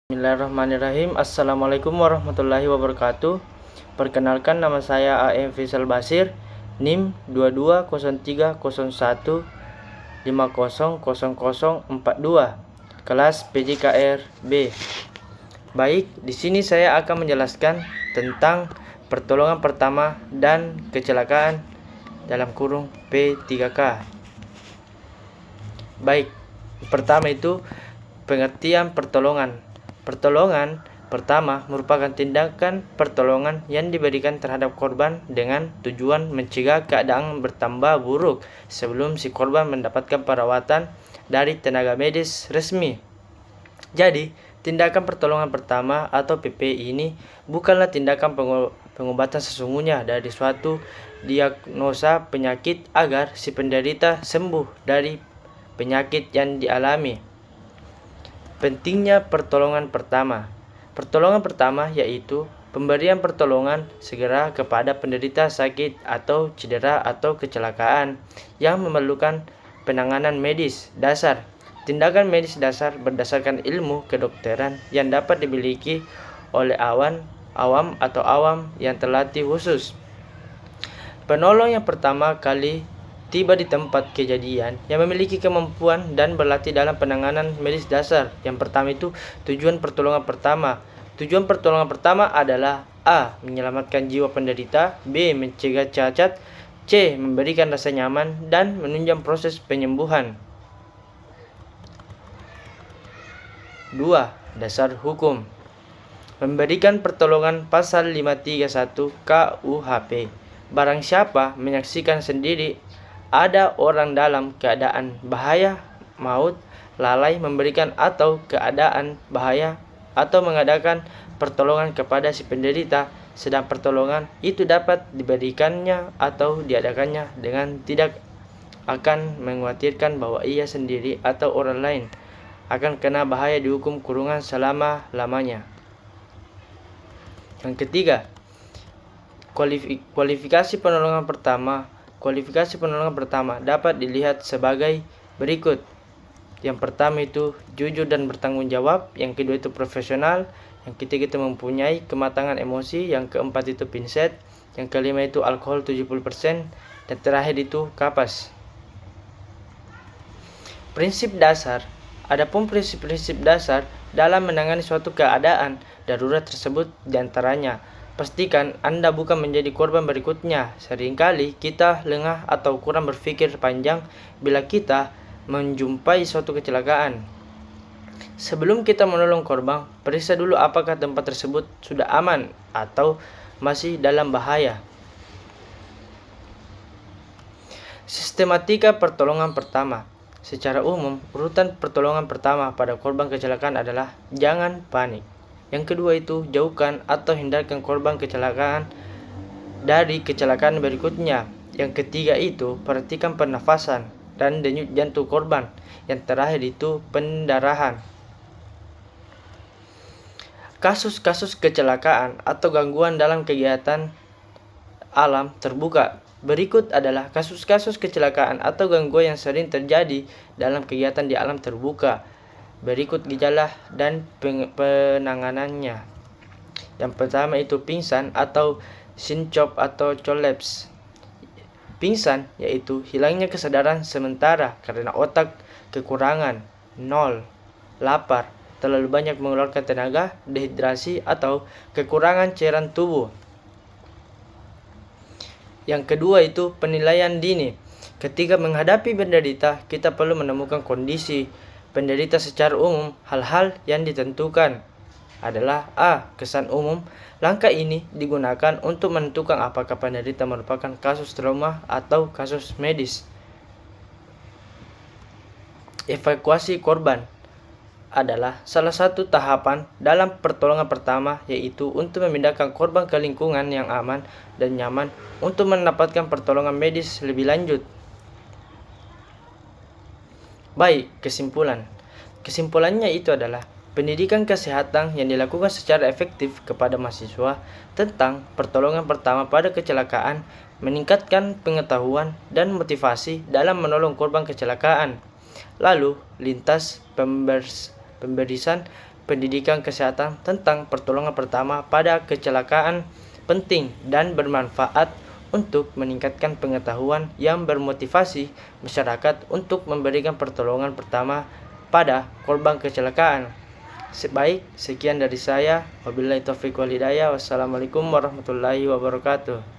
Bismillahirrahmanirrahim. Assalamualaikum warahmatullahi wabarakatuh. Perkenalkan, nama saya AM Faisal Basir, NIM 220301500042, kelas PJKR B. Baik, di sini saya akan menjelaskan tentang pertolongan pertama dan kecelakaan dalam kurung P3K. Baik, pertama itu pengertian pertolongan. Pertolongan pertama merupakan tindakan pertolongan yang diberikan terhadap korban dengan tujuan mencegah keadaan bertambah buruk sebelum si korban mendapatkan perawatan dari tenaga medis resmi. Jadi, tindakan pertolongan pertama atau PP ini bukanlah tindakan pengobatan sesungguhnya dari suatu diagnosa penyakit agar si penderita sembuh dari penyakit yang dialami. Pentingnya pertolongan pertama. Pertolongan pertama yaitu pemberian pertolongan segera kepada penderita sakit atau cedera atau kecelakaan yang memerlukan penanganan medis dasar. Tindakan medis dasar berdasarkan ilmu kedokteran yang dapat dimiliki oleh awam yang terlatih khusus. Penolong yang pertama kali tiba di tempat kejadian yang memiliki kemampuan dan berlatih dalam penanganan medis dasar. Yang pertama itu tujuan pertolongan pertama. Tujuan pertolongan pertama adalah A. Menyelamatkan jiwa penderita, B. Mencegah cacat, C. Memberikan rasa nyaman dan menunjang proses penyembuhan. 2. Dasar hukum. Memberikan pertolongan pasal 531 KUHP. Barang siapa menyaksikan sendiri ada orang dalam keadaan bahaya maut, lalai memberikan atau keadaan bahaya atau mengadakan pertolongan kepada si penderita, sedang pertolongan itu dapat diberikannya atau diadakannya dengan tidak akan mengkhawatirkan bahwa ia sendiri atau orang lain akan kena bahaya, dihukum kurungan selama-lamanya. Yang ketiga, kualifikasi penolongan pertama. Kualifikasi penolongan pertama dapat dilihat sebagai berikut. Yang pertama itu jujur dan bertanggung jawab. Yang kedua itu profesional. Yang ketiga itu mempunyai kematangan emosi. Yang keempat itu pinset. Yang kelima itu alkohol 70%. Dan terakhir itu kapas. Prinsip dasar. Adapun prinsip-prinsip dasar dalam menangani suatu keadaan darurat tersebut diantaranya: pastikan Anda bukan menjadi korban berikutnya. Seringkali kita lengah atau kurang berpikir panjang bila kita menjumpai suatu kecelakaan. Sebelum kita menolong korban, periksa dulu apakah tempat tersebut sudah aman atau masih dalam bahaya. Sistematika pertolongan pertama. Secara umum, urutan pertolongan pertama pada korban kecelakaan adalah jangan panik. Yang kedua itu jauhkan atau hindarkan korban kecelakaan dari kecelakaan berikutnya. Yang ketiga itu perhatikan pernafasan dan denyut jantung korban. Yang terakhir itu pendarahan. Kasus-kasus kecelakaan atau gangguan dalam kegiatan alam terbuka. Berikut adalah kasus-kasus kecelakaan atau gangguan yang sering terjadi dalam kegiatan di alam terbuka. Berikut gejala dan penanganannya. Yang pertama itu pingsan atau syncope atau collapse. Pingsan yaitu hilangnya kesadaran sementara karena otak kekurangan, 0, lapar, terlalu banyak mengeluarkan tenaga, dehidrasi atau kekurangan cairan tubuh. Yang kedua itu penilaian dini. Ketika menghadapi penderita, kita perlu menemukan kondisi penderita secara umum. Hal-hal yang ditentukan adalah A. Kesan umum. Langkah ini digunakan untuk menentukan apakah penderita merupakan kasus trauma atau kasus medis. Evakuasi korban adalah salah satu tahapan dalam pertolongan pertama, yaitu untuk memindahkan korban ke lingkungan yang aman dan nyaman untuk mendapatkan pertolongan medis lebih lanjut. Baik, kesimpulannya itu adalah pendidikan kesehatan yang dilakukan secara efektif kepada mahasiswa tentang pertolongan pertama pada kecelakaan meningkatkan pengetahuan dan motivasi dalam menolong korban kecelakaan. Lalu, lintas pemberian pendidikan kesehatan tentang pertolongan pertama pada kecelakaan penting dan bermanfaat untuk meningkatkan pengetahuan yang bermotivasi masyarakat untuk memberikan pertolongan pertama pada korban kecelakaan. Baik, sekian dari saya. Wabillahi taufiq wal hidayah. Wassalamualaikum warahmatullahi wabarakatuh.